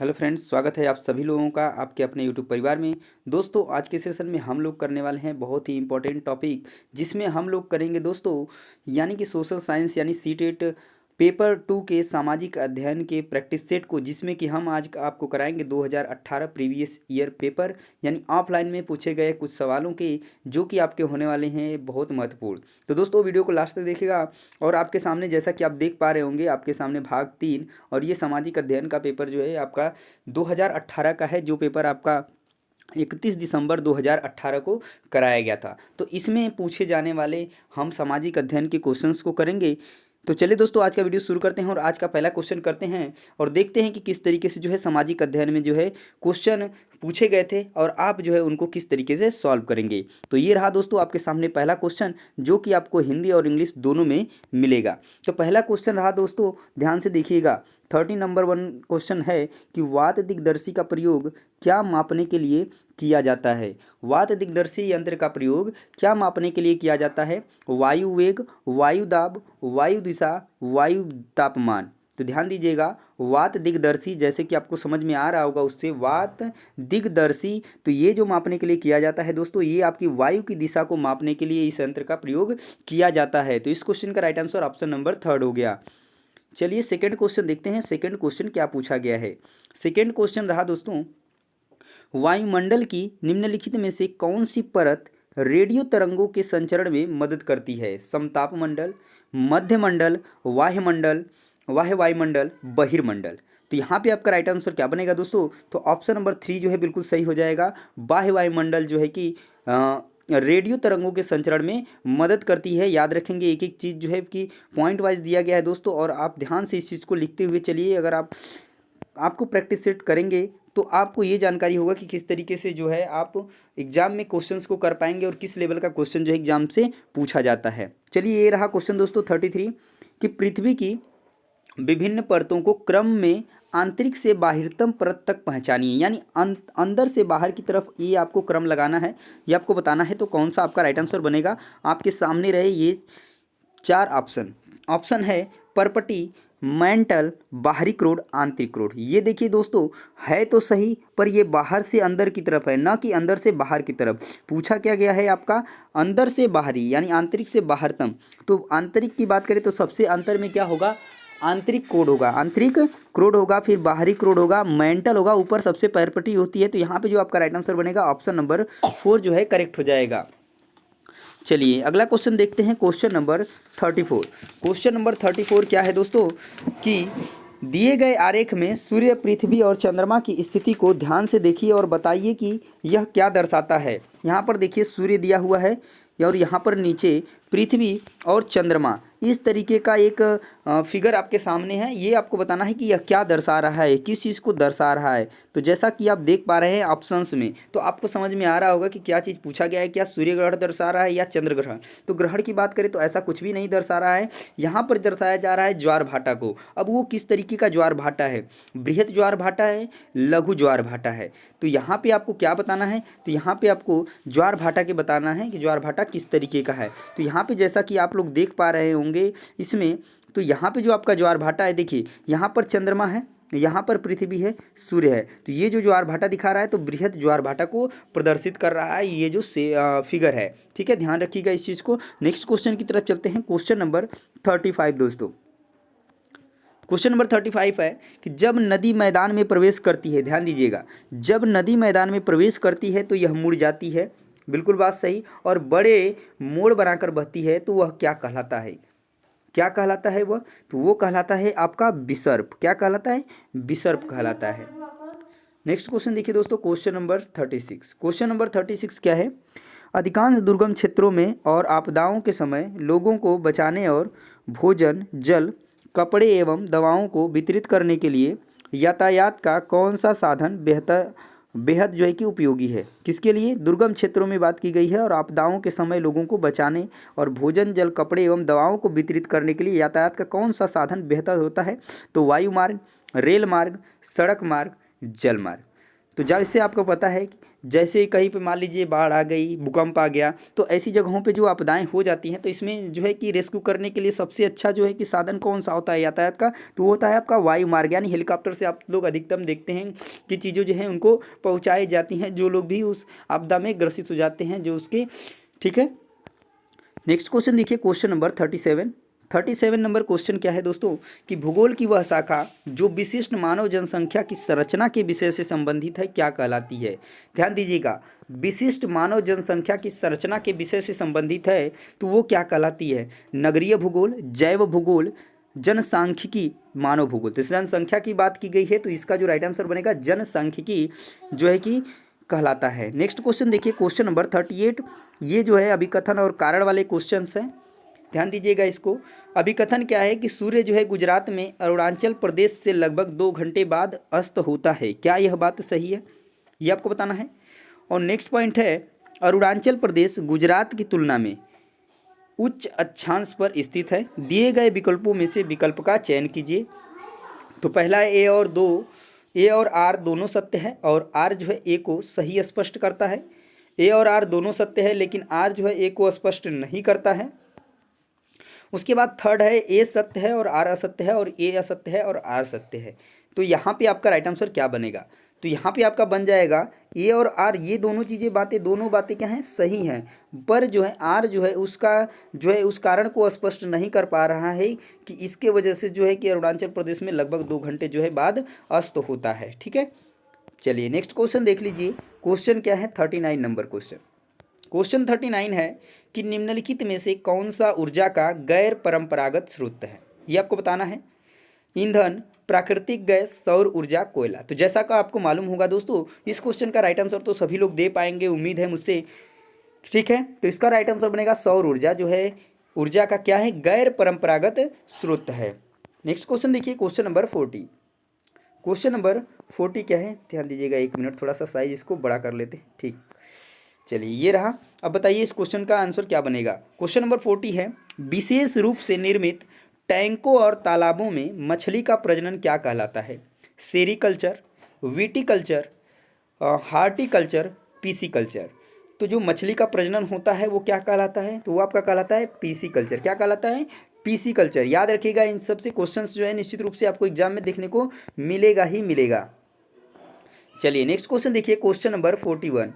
Hello friends, स्वागत है आप सभी लोगों का आपके अपने यूट्यूब परिवार में। दोस्तों, आज के सेशन में हम लोग करने वाले हैं बहुत ही इंपॉर्टेंट टॉपिक, जिसमें हम लोग करेंगे दोस्तों यानी कि सोशल साइंस यानी सीटेट पेपर 2 के सामाजिक अध्ययन के प्रैक्टिस सेट को, जिसमें कि हम आज आपको कराएंगे 2018 प्रीवियस ईयर पेपर यानी ऑफलाइन में पूछे गए कुछ सवालों के, जो कि आपके होने वाले हैं बहुत महत्वपूर्ण। तो दोस्तों, वीडियो को लास्ट तक देखिएगा। और आपके सामने जैसा कि आप देख पा रहे होंगे, आपके सामने भाग 3 और ये सामाजिक अध्ययन का पेपर जो है आपका 2018 का है, जो पेपर आपका 31 दिसंबर 2018 को कराया गया था। तो इसमें पूछे जाने वाले हम सामाजिक अध्ययन के क्वेश्चंस को करेंगे। तो चलिए दोस्तों, आज का वीडियो शुरू करते हैं और आज का पहला क्वेश्चन करते हैं और देखते हैं कि किस तरीके से जो है सामाजिक अध्ययन में जो है क्वेश्चन पूछे गए थे और आप जो है उनको किस तरीके से सॉल्व करेंगे। तो ये रहा दोस्तों आपके सामने पहला क्वेश्चन, जो कि आपको हिंदी और इंग्लिश दोनों में मिलेगा। तो पहला क्वेश्चन रहा दोस्तों, ध्यान से देखिएगा। 30 नंबर 1 क्वेश्चन है कि वात दिग्दर्शी का प्रयोग क्या मापने के लिए किया जाता है। वात दिग्दर्शी यंत्र का प्रयोग क्या मापने के लिए किया जाता है। वायु वेग, वायु दाब, वायु दिशा, वायु तापमान। तो ध्यान दीजिएगा, वात दिग्दर्शी जैसे कि आपको समझ में आ रहा होगा उससे, वात दिग्दर्शी तो ये जो मापने के लिए किया जाता है दोस्तों, ये आपकी वायु की दिशा को मापने के लिए इस यंत्र का प्रयोग किया जाता है। तो इस क्वेश्चन का राइट आंसर ऑप्शन नंबर 3 हो गया। चलिए सेकंड क्वेश्चन देखते हैं। सेकंड क्वेश्चन क्या पूछा गया है। सेकंड क्वेश्चन रहा दोस्तों, वायुमंडल की निम्नलिखित में से कौन सी परत रेडियो तरंगों के संचरण में मदद करती है। समताप मंडल, मध्यमंडल, वायुमंडल, वायुमंडल, बहिर्मंडल। तो यहाँ पे आपका राइट आंसर क्या बनेगा दोस्तों, तो ऑप्शन नंबर 3 जो है बिल्कुल सही हो जाएगा। बाह्य वायुमंडल जो है कि रेडियो तरंगों के संचरण में मदद करती है। याद रखेंगे, एक एक चीज़ जो है कि पॉइंट वाइज दिया गया है दोस्तों, और आप ध्यान से इस चीज़ को लिखते हुए चलिए। अगर आपको प्रैक्टिस सेट करेंगे तो आपको ये जानकारी होगा कि किस तरीके से जो है आप एग्जाम में क्वेश्चंस को कर पाएंगे और किस लेवल का क्वेश्चन जो है एग्जाम से पूछा जाता है। चलिए ये रहा क्वेश्चन दोस्तों 33 कि पृथ्वी की विभिन्न परतों को क्रम में आंतरिक से बाहरतम परत तक पहचानिए। यानी अंदर से बाहर की तरफ ये आपको क्रम लगाना है, ये आपको बताना है। तो कौन सा आपका राइट आंसर बनेगा। आपके सामने रहे ये 4 ऑप्शन। ऑप्शन है परपटी, मेंटल, बाहरी क्रोड, आंतरिक क्रोड। ये देखिए दोस्तों, है तो सही, पर ये बाहर से अंदर की तरफ है, ना कि अंदर से बाहर की तरफ। पूछा क्या गया है आपका, अंदर से बाहरी यानी आंतरिक से बाहरतम। तो आंतरिक की बात करें तो सबसे अंतर में क्या होगा, आंतरिक क्रोड होगा, आंतरिक क्रोड होगा, फिर बाहरी क्रोड होगा, मेंटल होगा, ऊपर सबसे परपटी होती है। तो यहाँ पे जो आपका राइट आंसर बनेगा ऑप्शन नंबर 4 जो है करेक्ट हो जाएगा। चलिए अगला क्वेश्चन देखते हैं, क्वेश्चन नंबर 34। क्वेश्चन नंबर 34 क्या है दोस्तों कि दिए गए आरेख में सूर्य, पृथ्वी और चंद्रमा की स्थिति को ध्यान से देखिए और बताइए कि यह क्या दर्शाता है। यहाँ पर देखिए सूर्य दिया हुआ है और यहाँ पर नीचे पृथ्वी और चंद्रमा, इस तरीके का एक फिगर आपके सामने है। ये आपको बताना है कि यह क्या दर्शा रहा है, किस चीज़ को दर्शा रहा है। तो जैसा कि आप देख पा रहे हैं ऑप्शंस में, तो आपको समझ में आ रहा होगा कि क्या चीज़ पूछा गया है, क्या सूर्य ग्रहण दर्शा रहा है या चंद्र ग्रहण। तो ग्रहण की बात करें तो ऐसा कुछ भी नहीं दर्शा रहा है। यहाँ पर दर्शाया जा रहा है ज्वार भाटा को। अब वो किस तरीके का ज्वार भाटा है, बृहत ज्वार भाटा है, लघु ज्वार भाटा है। तो यहाँ पे आपको क्या बताना है, तो यहाँ पे आपको ज्वार भाटा के बताना है कि ज्वार भाटा किस तरीके का है। तो यहाँ पे जैसा कि आप लोग देख पा रहे होंगे इसमें, तो यहाँ पे जो आपका ज्वार भाटा है, देखिए यहाँ पर चंद्रमा है, यहाँ पर पृथ्वी है, सूर्य है। तो ये जो ज्वार भाटा दिखा रहा है तो बृहत ज्वार भाटा को प्रदर्शित कर रहा है ये जो फिगर है। ठीक है, ध्यान रखिएगा इस चीज़ को। नेक्स्ट क्वेश्चन की तरफ चलते हैं, क्वेश्चन नंबर 35 दोस्तों। क्वेश्चन नंबर 35 है कि जब नदी मैदान में प्रवेश करती है, ध्यान दीजिएगा, जब नदी मैदान में प्रवेश करती है तो यह मुड़ जाती है, बिल्कुल बात सही, और बड़े मोड़ बनाकर बहती है तो वह क्या कहलाता है। क्या कहलाता है वह, तो वो कहलाता है आपका विसर्प। क्या कहलाता है, विसर्प कहलाता है। नेक्स्ट क्वेश्चन देखिए दोस्तों, क्वेश्चन नंबर 36। क्वेश्चन नंबर 36 क्या है, अधिकांश दुर्गम क्षेत्रों में और आपदाओं के समय लोगों को बचाने और भोजन, जल, कपड़े एवं दवाओं को वितरित करने के लिए यातायात का कौन सा साधन बेहद जो है कि उपयोगी है। किसके लिए, दुर्गम क्षेत्रों में बात की गई है और आपदाओं के समय लोगों को बचाने और भोजन, जल, कपड़े एवं दवाओं को वितरित करने के लिए यातायात का कौन सा साधन बेहतर होता है। तो वायु मार्ग, रेल मार्ग, सड़क मार्ग, जल मार्ग। तो जैसे आपको पता है कि जैसे कहीं पे मान लीजिए बाढ़ आ गई, भूकंप आ गया, तो ऐसी जगहों पे जो आपदाएं हो जाती हैं, तो इसमें जो है कि रेस्क्यू करने के लिए सबसे अच्छा जो है कि साधन कौन सा होता है यातायात का, तो वो होता है आपका वायु मार्ग, यानी हेलीकॉप्टर से आप लोग अधिकतम देखते हैं कि चीज़ें जो हैं उनको पहुँचाई जाती हैं, जो लोग भी उस आपदा में ग्रसित हो जाते हैं जो उसके। ठीक है, नेक्स्ट क्वेश्चन देखिए, क्वेश्चन नंबर 37 नंबर क्वेश्चन क्या है दोस्तों, कि भूगोल की वह शाखा जो विशिष्ट मानव जनसंख्या की संरचना के विषय से संबंधित है क्या कहलाती है। ध्यान दीजिएगा, विशिष्ट मानव जनसंख्या की संरचना के विषय से संबंधित है तो वो क्या कहलाती है, नगरीय भूगोल, जैव भूगोल, जनसांख्यिकी, मानव भूगोल। तो जनसंख्या की बात की गई है तो इसका जो राइट आंसर बनेगा जनसांख्यिकी जो है कि कहलाता है। नेक्स्ट क्वेश्चन देखिए, क्वेश्चन नंबर 38, ये जो है अभिकथन और कारण वाले क्वेश्चंस हैं, ध्यान दीजिएगा इसको। अभिकथन क्या है कि सूर्य जो है गुजरात में अरुणाचल प्रदेश से लगभग 2 घंटे बाद अस्त होता है, क्या यह बात सही है, ये आपको बताना है। और नेक्स्ट पॉइंट है, अरुणाचल प्रदेश गुजरात की तुलना में उच्च अक्षांश पर स्थित है, दिए गए विकल्पों में से विकल्प का चयन कीजिए। तो पहला ए और आर दोनों सत्य है, और आर जो है ए को सही स्पष्ट करता है। ए और आर दोनों सत्य है लेकिन आर जो है ए को स्पष्ट नहीं करता है। उसके बाद थर्ड है, ए सत्य है और आर असत्य है, और ए असत्य है और आर सत्य है। तो यहाँ पे आपका राइट आंसर क्या बनेगा, तो यहाँ पे आपका बन जाएगा ए और आर, ये दोनों बातें क्या हैं, सही हैं, पर जो है आर जो है उसका जो है उस कारण को स्पष्ट नहीं कर पा रहा है कि इसके वजह से जो है कि अरुणाचल प्रदेश में लगभग 2 घंटे जो है बाद अस्त होता है। ठीक है, चलिए नेक्स्ट क्वेश्चन देख लीजिए, क्वेश्चन क्या है 39 नंबर क्वेश्चन। क्वेश्चन 39 है कि निम्नलिखित में से कौन सा ऊर्जा का गैर परंपरागत स्रोत है, ये आपको बताना है। ईंधन, प्राकृतिक गैस, सौर ऊर्जा, कोयला। तो जैसा का आपको मालूम होगा दोस्तों, इस क्वेश्चन का राइट आंसर तो सभी लोग दे पाएंगे, उम्मीद है मुझसे। ठीक है, तो इसका राइट आंसर बनेगा सौर ऊर्जा जो है ऊर्जा का क्या है, गैर परंपरागत स्रोत है। नेक्स्ट क्वेश्चन देखिए, क्वेश्चन नंबर 40। क्वेश्चन नंबर 40 क्या है, ध्यान दीजिएगा, 1 मिनट, थोड़ा सा साइज इसको बड़ा कर लेते हैं। ठीक, चलिए ये रहा। अब बताइए इस क्वेश्चन का आंसर क्या बनेगा। क्वेश्चन नंबर 40 है, विशेष रूप से निर्मित टैंकों और तालाबों में मछली का प्रजनन क्या कहलाता है, सेरीकल्चर, विटीकल्चर, हार्टिकल्चर, पीसीकल्चर। तो जो मछली का प्रजनन होता है वो क्या कहलाता है, तो वो आपका कहलाता है पीसीकल्चर। क्या कहलाता है, पीसीकल्चर। याद रखिएगा, इन सब से क्वेश्चंस जो है निश्चित रूप से आपको एग्जाम में देखने को मिलेगा ही मिलेगा। चलिए नेक्स्ट क्वेश्चन देखिए, क्वेश्चन नंबर 41।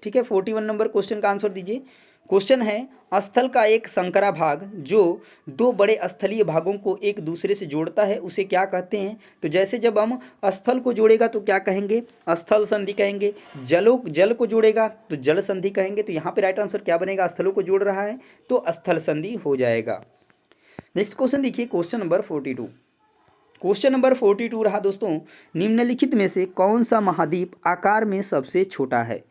ठीक है, 41 नंबर क्वेश्चन का आंसर दीजिए। क्वेश्चन है, स्थल का एक संकरा भाग जो 2 बड़े स्थलीय भागों को एक दूसरे से जोड़ता है उसे क्या कहते हैं। तो जैसे जब हम स्थल को जोड़ेगा तो क्या कहेंगे, स्थल संधि कहेंगे। जल को जोड़ेगा तो जल संधि कहेंगे। तो यहाँ पे राइट आंसर क्या बनेगा, स्थलों को जोड़ रहा है तो स्थल संधि हो जाएगा। नेक्स्ट क्वेश्चन देखिए, क्वेश्चन नंबर 42। क्वेश्चन नंबर 42 रहा दोस्तों, निम्नलिखित में से कौन सा महाद्वीप आकार में सबसे छोटा है।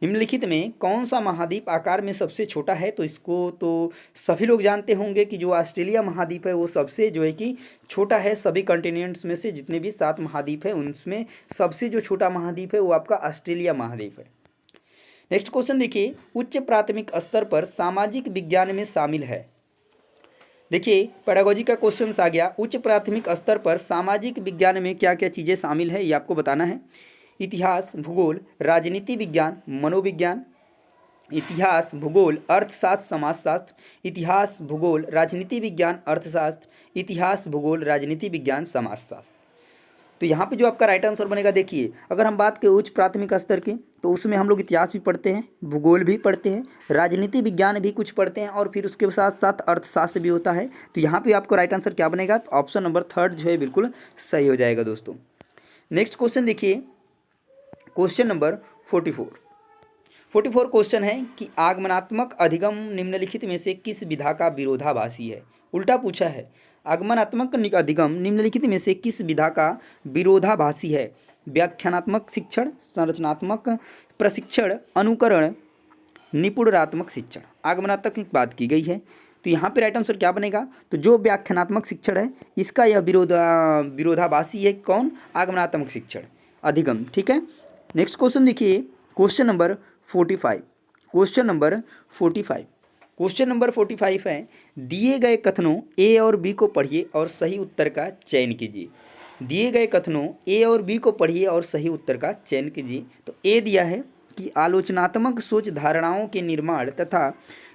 निम्नलिखित में कौन सा महाद्वीप आकार में सबसे छोटा है, तो इसको तो सभी लोग जानते होंगे कि जो ऑस्ट्रेलिया महाद्वीप है वो सबसे जो है कि छोटा है। सभी कॉन्टिनेंट्स में से जितने भी 7 महाद्वीप है उनमें सबसे जो छोटा महाद्वीप है वो आपका ऑस्ट्रेलिया महाद्वीप है। नेक्स्ट क्वेश्चन देखिए, उच्च प्राथमिक स्तर पर सामाजिक विज्ञान में शामिल है। देखिए पेडागोजी का क्वेश्चन आ गया, उच्च प्राथमिक स्तर पर सामाजिक विज्ञान में क्या क्या चीज़ें शामिल है ये आपको बताना है। इतिहास, भूगोल, राजनीति विज्ञान, मनोविज्ञान, इतिहास, भूगोल, अर्थशास्त्र, समाजशास्त्र, इतिहास, भूगोल, राजनीति विज्ञान, अर्थशास्त्र, इतिहास, भूगोल, राजनीति विज्ञान, समाजशास्त्र। तो यहाँ पे जो आपका राइट आंसर बनेगा, देखिए अगर हम बात करें उच्च प्राथमिक स्तर की तो उसमें हम लोग इतिहास भी पढ़ते हैं, भूगोल भी पढ़ते हैं, राजनीति विज्ञान भी कुछ पढ़ते हैं, और फिर उसके साथ साथ अर्थशास्त्र भी होता है। तो यहाँ पे आपको राइट आंसर क्या बनेगा, तो ऑप्शन नंबर 3 जो है बिल्कुल सही हो जाएगा दोस्तों। नेक्स्ट क्वेश्चन देखिए, क्वेश्चन नंबर 44 क्वेश्चन है कि आगमनात्मक अधिगम निम्नलिखित में से किस विधा का विरोधाभासी है। उल्टा पूछा है, आगमनात्मक अधिगम निम्नलिखित में से किस विधा का विरोधाभासी है। व्याख्यानात्मक शिक्षण, संरचनात्मक प्रशिक्षण, अनुकरण, निपुणात्मक शिक्षण। आगमनात्मक की बात की गई है तो यहाँ पे राइट आंसर क्या बनेगा, तो जो व्याख्यानात्मक शिक्षण है इसका यह विरोधाभासी है। कौन, आगमनात्मक शिक्षण, अधिगम। ठीक है, नेक्स्ट क्वेश्चन देखिए, क्वेश्चन नंबर 45। क्वेश्चन नंबर 45 है, दिए गए कथनों ए और बी को पढ़िए और सही उत्तर का चयन कीजिए। दिए गए कथनों ए और बी को पढ़िए और सही उत्तर का चयन कीजिए। तो ए दिया है कि आलोचनात्मक सोच धारणाओं के निर्माण तथा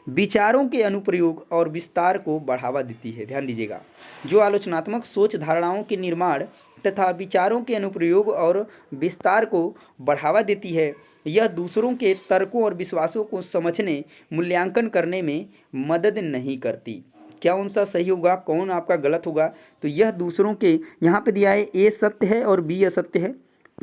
विचारों के अनुप्रयोग और विस्तार को बढ़ावा देती है। ध्यान दीजिएगा, जो आलोचनात्मक सोच धारणाओं के निर्माण तथा विचारों के अनुप्रयोग और विस्तार को बढ़ावा देती है, यह दूसरों के तर्कों और विश्वासों को समझने मूल्यांकन करने में मदद नहीं करती। क्या कौन सा सही होगा, कौन आपका गलत होगा? तो यह दूसरों के, यहाँ पे दिया है ए सत्य है और बी असत्य है,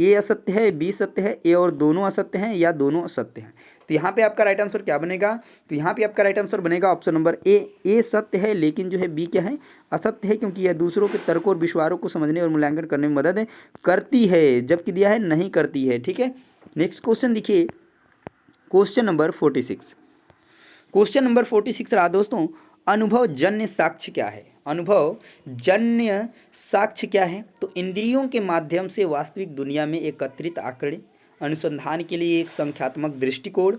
ए असत्य है बी सत्य है, ए और दोनों असत्य हैं या दोनों असत्य हैं। तो यहाँ पे आपका राइट आंसर क्या बनेगा? तो यहाँ पे आपका राइट आंसर बनेगा ऑप्शन नंबर ए सत्य है लेकिन जो है बी क्या है, असत्य है, क्योंकि यह दूसरों के तर्कों और विश्वासों को समझने और मूल्यांकन करने में मदद करती है, जबकि दिया है नहीं करती है। ठीक है, नेक्स्ट क्वेश्चन देखिए, क्वेश्चन नंबर 46। क्वेश्चन नंबर 46 रहा दोस्तों, अनुभव जन्य साक्ष्य क्या है? अनुभव जन्य साक्ष्य क्या है? तो इंद्रियों के माध्यम से वास्तविक दुनिया में एकत्रित आंकड़े, अनुसंधान के लिए एक संख्यात्मक दृष्टिकोण,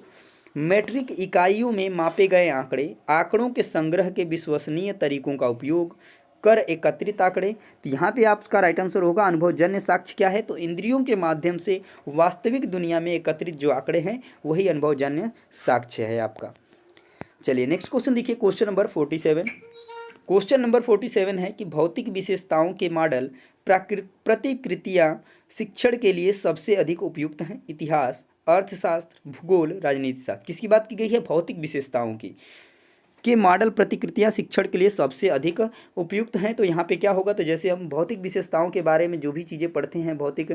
मैट्रिक इकाइयों में मापे गए आंकड़े, आंकड़ों के संग्रह के विश्वसनीय तरीकों का उपयोग कर एकत्रित आंकड़े। तो यहाँ पे आपका राइट आंसर होगा अनुभव जन्य साक्ष्य क्या है? तो इंद्रियों के माध्यम से वास्तविक दुनिया में एकत्रित जो आंकड़े हैं वही अनुभव जन्य साक्ष्य है आपका। चलिए नेक्स्ट क्वेश्चन देखिए, क्वेश्चन नंबर 47। क्वेश्चन नंबर 47 है कि भौतिक विशेषताओं के मॉडल प्रतिकृतियां शिक्षण के लिए सबसे अधिक उपयुक्त हैं? इतिहास, अर्थशास्त्र, भूगोल, राजनीति शास्त्र। किसकी बात की गई है? भौतिक विशेषताओं की के मॉडल प्रतिकृतियां शिक्षण के लिए सबसे अधिक उपयुक्त हैं। तो यहाँ पे क्या होगा? तो जैसे हम भौतिक विशेषताओं के बारे में जो भी चीज़ें पढ़ते हैं, भौतिक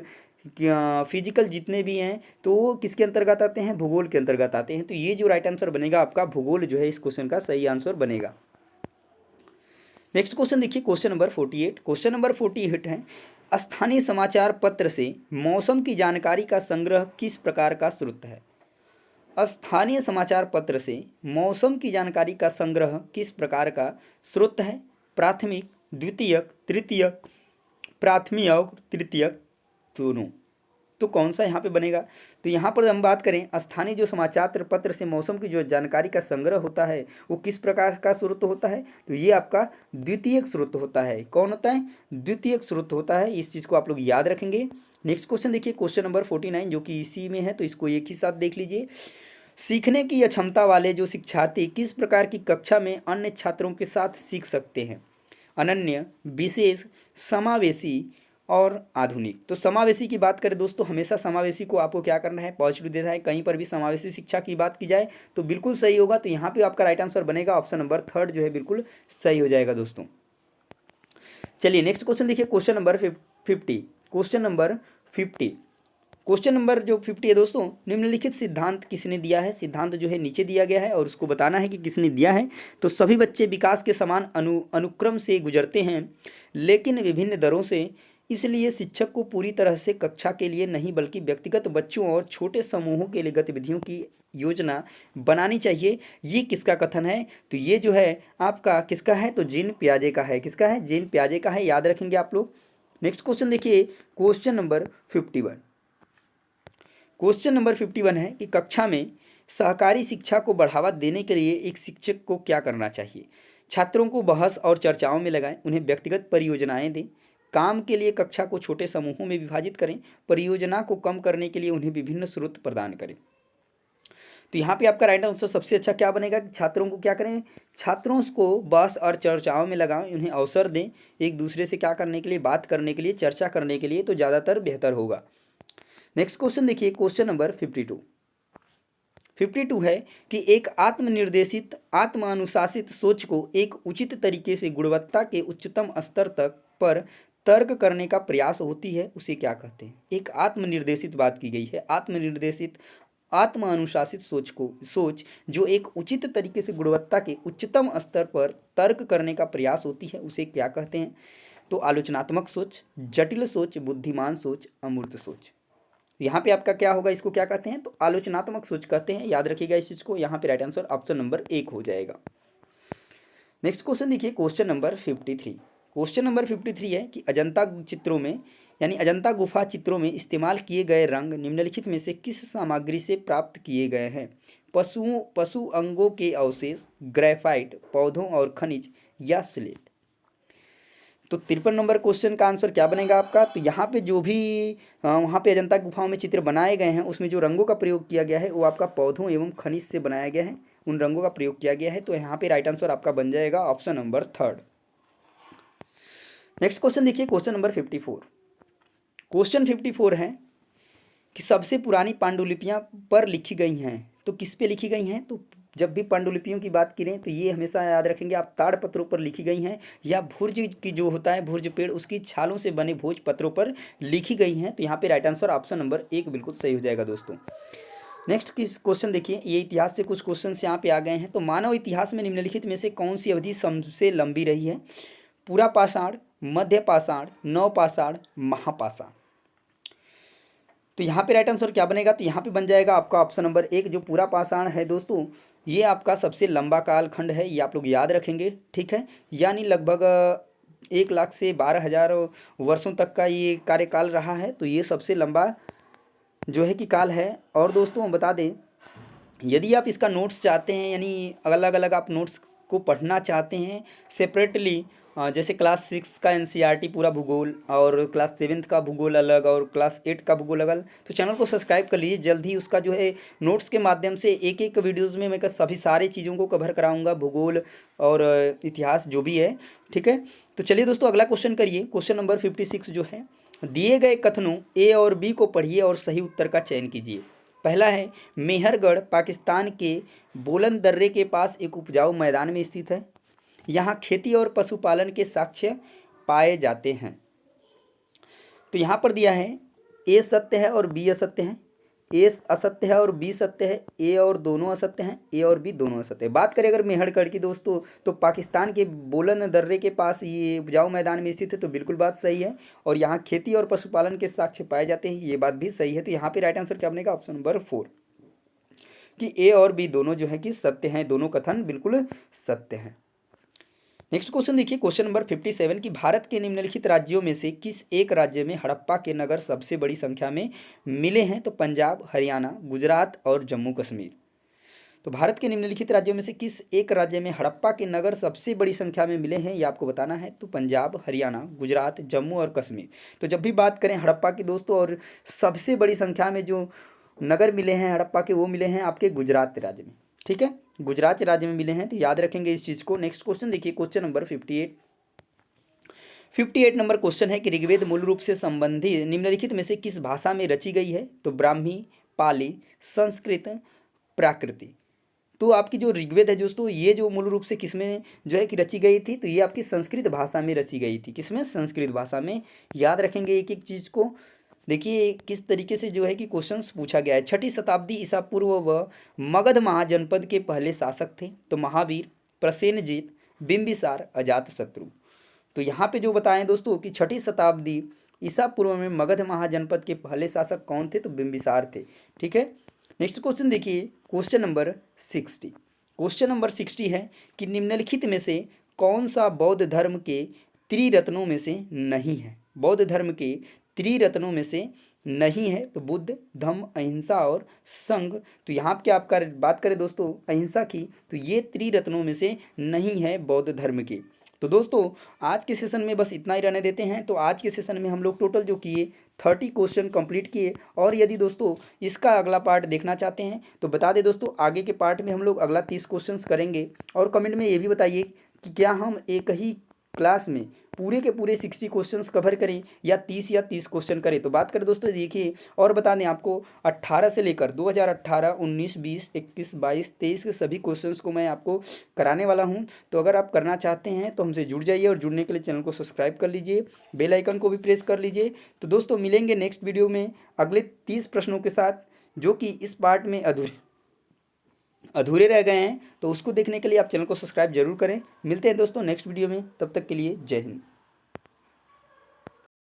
फिजिकल जितने भी हैं, तो वो किसके अंतर्गत आते हैं? भूगोल के अंतर्गत आते हैं। तो ये जो राइट आंसर बनेगा आपका भूगोल जो है इस क्वेश्चन का सही आंसर बनेगा। नेक्स्ट क्वेश्चन देखिए, क्वेश्चन नंबर 48। क्वेश्चन नंबर 48 है, स्थानीय समाचार पत्र से मौसम की जानकारी का संग्रह किस प्रकार का स्रोत है? स्थानीय समाचार पत्र से मौसम की जानकारी का संग्रह किस प्रकार का स्रोत है? प्राथमिक, द्वितीयक, तृतीयक, प्राथमिक और तृतीयक दोनों। तो कौन सा यहाँ पे बनेगा? तो यहाँ पर हम बात करें स्थानीय जो समाचार पत्र से मौसम की जो जानकारी का संग्रह होता है वो किस प्रकार का स्रोत होता है? तो ये आपका द्वितीयक स्रोत होता है। कौन होता है? द्वितीयक स्रोत होता है। इस चीज़ को आप लोग याद रखेंगे। नेक्स्ट क्वेश्चन देखिए, क्वेश्चन नंबर 49 जो कि इसी में है, तो इसको एक ही साथ देख लीजिए। सीखने की अक्षमता वाले जो शिक्षार्थी किस प्रकार की कक्षा में अन्य छात्रों के साथ सीख सकते हैं? अनन्य, विशेष, समावेशी और आधुनिक। तो समावेशी की बात करें दोस्तों, हमेशा समावेशी को आपको क्या करना है? पॉजिटिव देना है। कहीं पर भी समावेशी शिक्षा की बात की जाए तो बिल्कुल सही होगा। तो यहाँ पे आपका राइट आंसर बनेगा ऑप्शन नंबर 3 जो है बिल्कुल सही हो जाएगा दोस्तों। चलिए नेक्स्ट क्वेश्चन देखिए, question number 50। Question number 50, question number जो 50 है दोस्तों, निम्नलिखित सिद्धांत किसने दिया है? सिद्धांत जो है नीचे दिया गया है और उसको बताना है कि किसने दिया है। तो सभी बच्चे विकास के समान अनुक्रम से गुजरते हैं लेकिन विभिन्न दरों से, इसलिए शिक्षक को पूरी तरह से कक्षा के लिए नहीं बल्कि व्यक्तिगत बच्चों और छोटे समूहों के लिए गतिविधियों की योजना बनानी चाहिए। ये किसका कथन है? तो ये जो है आपका किसका है? तो जीन पियाजे का है। किसका है? जीन पियाजे का है, याद रखेंगे आप लोग। नेक्स्ट क्वेश्चन देखिए, क्वेश्चन नंबर 51। क्वेश्चन नंबर 51 है कि कक्षा में सहकारी शिक्षा को बढ़ावा देने के लिए एक शिक्षक को क्या करना चाहिए? छात्रों को बहस और चर्चाओं में लगाएं, उन्हें व्यक्तिगत परियोजनाएं दें, काम के लिए कक्षा को छोटे समूहों में विभाजित करें, परियोजना को कम करने के लिए उन्हें विभिन्न स्रोत प्रदान करें। तो यहाँ पे आपका राइट आंसर सबसे अच्छा क्या बनेगा कि छात्रों को क्या करें? छात्रों को बहस और चर्चाओं में लगाएं, उन्हें अवसर दें एक दूसरे से क्या करने के लिए? बात करने के लिए, चर्चा करने के लिए, तो ज़्यादातर बेहतर होगा। नेक्स्ट क्वेश्चन देखिए, क्वेश्चन नंबर 52 है कि एक आत्मनिर्देशित आत्मानुशासित सोच को एक उचित तरीके से गुणवत्ता के उच्चतम स्तर तक पर तर्क करने का प्रयास होती है, उसे क्या कहते हैं? एक आत्मनिर्देशित बात की गई है, आत्मनिर्देशित आत्मानुशासित सोच जो एक उचित तरीके से गुणवत्ता के उच्चतम स्तर पर तर्क करने का प्रयास होती है, उसे क्या कहते हैं? तो आलोचनात्मक सोच, जटिल सोच, बुद्धिमान सोच, अमूर्त सोच। यहाँ पे आपका क्या होगा? इसको क्या कहते हैं? तो आलोचनात्मक सोच कहते हैं, याद रखिएगा इस चीज को। यहाँ पे राइट आंसर ऑप्शन नंबर 1 हो जाएगा। नेक्स्ट क्वेश्चन देखिए, क्वेश्चन नंबर 53। क्वेश्चन नंबर 53 है कि अजंता चित्रों में यानी अजंता गुफा चित्रों में इस्तेमाल किए गए रंग निम्नलिखित में से किस सामग्री से प्राप्त किए गए हैं? पशु अंगों के अवशेष, ग्रेफाइट, पौधों और खनिज या स्लेट। तो 53 नंबर क्वेश्चन का आंसर क्या बनेगा आपका? तो यहाँ पे जो भी वहाँ पे अजंता गुफाओं में चित्र बनाए गए हैं उसमें जो रंगों का प्रयोग किया गया है वो आपका पौधों एवं खनिज से बनाया गया है, उन रंगों का प्रयोग किया गया है। तो यहाँ पे राइट आंसर आपका बन जाएगा ऑप्शन नंबर 3। नेक्स्ट क्वेश्चन देखिए, क्वेश्चन नंबर 54। क्वेश्चन 54 है कि सबसे पुरानी पांडुलिपियां पर लिखी गई हैं, तो किस पे लिखी गई हैं? तो जब भी पांडुलिपियों की बात करें तो ये हमेशा याद रखेंगे आप, ताड़पत्रों पर लिखी गई हैं या भुर्ज की जो होता है भुर्ज पेड़ उसकी छालों से बने भोज पत्रों पर लिखी गई हैं। तो यहाँ पे राइट आंसर ऑप्शन नंबर 1 बिल्कुल सही हो जाएगा दोस्तों। नेक्स्ट किस क्वेश्चन देखिए, ये इतिहास से कुछ क्वेश्चन यहाँ पे आ गए हैं। तो मानव इतिहास में निम्नलिखित में से कौन सी अवधि सबसे लंबी रही है? पूरा पाषाण, मध्य पाषाण, नवपाषाण, महापाषाण। तो यहाँ पे राइट आंसर क्या बनेगा? तो यहाँ पे बन जाएगा आपका ऑप्शन नंबर 1 जो पूरा पाषाण है दोस्तों, ये आपका सबसे लंबा कालखंड है, ये आप लोग याद रखेंगे, ठीक है। यानी लगभग 1 लाख से 12,000 वर्षों तक का ये कार्यकाल रहा है। तो ये सबसे लंबा जो है कि काल है। और दोस्तों हम बता दें, यदि आप इसका नोट्स चाहते हैं, यानी अलग अलग आप नोट्स को पढ़ना चाहते हैं सेपरेटली, जैसे क्लास 6 का एनसीईआरटी पूरा भूगोल और क्लास 7th का भूगोल अलग और क्लास 8 का भूगोल अलग, तो चैनल को सब्सक्राइब कर लीजिए। जल्द ही उसका जो है नोट्स के माध्यम से एक एक वीडियोज़ में मैं सभी सारी चीज़ों को कवर कराऊंगा, भूगोल और इतिहास जो भी है, ठीक है। तो चलिए दोस्तों अगला क्वेश्चन करिए, क्वेश्चन नंबर 56 जो है, दिए गए कथनों ए और बी को पढ़िए और सही उत्तर का चयन कीजिए। पहला है मेहरगढ़ पाकिस्तान के बोलन दर्रे के पास एक उपजाऊ मैदान में स्थित है, यहाँ खेती और पशुपालन के साक्ष्य पाए जाते हैं। तो यहाँ पर दिया है ए सत्य है और बी असत्य है, ए असत्य है और बी सत्य है, ए और दोनों असत्य हैं, ए और बी दोनों असत्य है। बात करें अगर मेहरगढ़ की दोस्तों, तो पाकिस्तान के बोलन दर्रे के पास ये उपजाऊ मैदान में स्थित है, तो बिल्कुल बात सही है। और यहाँ खेती और पशुपालन के साक्ष्य पाए जाते हैं, ये बात भी सही है। तो यहाँ पे राइट आंसर क्या बनेगा? ऑप्शन नंबर 4 कि ए और बी दोनों जो है कि सत्य हैं, दोनों कथन बिल्कुल सत्य हैं। नेक्स्ट क्वेश्चन देखिए, क्वेश्चन नंबर 57 कि भारत के निम्नलिखित राज्यों में से किस एक राज्य में हड़प्पा के नगर सबसे बड़ी संख्या में मिले हैं? तो पंजाब, हरियाणा, गुजरात और जम्मू कश्मीर। तो भारत के निम्नलिखित राज्यों में से किस एक राज्य में हड़प्पा के नगर सबसे बड़ी संख्या में मिले हैं, ये आपको बताना है। तो पंजाब, हरियाणा, गुजरात, जम्मू और कश्मीर। तो जब भी बात करें हड़प्पा की दोस्तों, और सबसे बड़ी संख्या में जो नगर मिले हैं हड़प्पा के, वो मिले हैं आपके गुजरात राज्य में, ठीक है, गुजरात राज्य में मिले हैं। तो याद रखेंगे इस चीज़ को। नेक्स्ट क्वेश्चन देखिए, क्वेश्चन नंबर 58 नंबर क्वेश्चन है कि ऋग्वेद मूल रूप से संबंधित निम्नलिखित में से किस भाषा में रची गई है? तो ब्राह्मी, पाली, संस्कृत, प्राकृति। तो आपकी जो ऋग्वेद है दोस्तों, ये जो मूल रूप से किसमें जो है कि रची गई थी? तो ये आपकी संस्कृत भाषा में रची गई थी। किसमें? संस्कृत भाषा में। याद रखेंगे एक एक चीज़ को। देखिए किस तरीके से जो है कि क्वेश्चंस पूछा गया है। 6ठी शताब्दी ईसा पूर्व वह मगध महाजनपद के पहले शासक थे। तो महावीर, प्रसेनजीत, बिंबिसार, अजातशत्रु। तो यहाँ पे जो बताएं दोस्तों कि 6ठी शताब्दी ईसा पूर्व में मगध महाजनपद के पहले शासक कौन थे? तो बिंबिसार थे, ठीक है। नेक्स्ट क्वेश्चन देखिए, क्वेश्चन नंबर 60। क्वेश्चन नंबर 60 है कि निम्नलिखित में से कौन सा बौद्ध धर्म के त्रिरत्नों में से नहीं है? बौद्ध धर्म के त्रिरत्नों में से नहीं है। तो बुद्ध, धम्म, अहिंसा और संघ। तो यहाँ पे आपका बात करें दोस्तों अहिंसा की, तो ये त्रिरत्नों में से नहीं है बौद्ध धर्म के। तो दोस्तों आज के सेशन में बस इतना ही रहने देते हैं। तो आज के सेशन में हम लोग टोटल जो किए 30 क्वेश्चन कंप्लीट किए। और यदि दोस्तों इसका अगला पार्ट देखना चाहते हैं तो बता दें दोस्तों, आगे के पार्ट में हम लोग अगला 30 क्वेश्चंस करेंगे। और कमेंट में ये भी बताइए कि क्या हम एक ही क्लास में पूरे के पूरे 60 क्वेश्चंस कवर करें या 30 क्वेश्चन करें। तो बात करें दोस्तों, देखिए और बता दें आपको 18 से लेकर 2018, 19, 20, 21, 22, 23 के सभी क्वेश्चंस को मैं आपको कराने वाला हूं। तो अगर आप करना चाहते हैं तो हमसे जुड़ जाइए, और जुड़ने के लिए चैनल को सब्सक्राइब कर लीजिए, बेल आइकन को भी प्रेस कर लीजिए। तो दोस्तों मिलेंगे नेक्स्ट वीडियो में अगले 30 प्रश्नों के साथ, जो कि इस पार्ट में अधूरे रह गए हैं। तो उसको देखने के लिए आप चैनल को सब्सक्राइब जरूर करें। मिलते हैं दोस्तों नेक्स्ट वीडियो में, तब तक के लिए जय हिंद।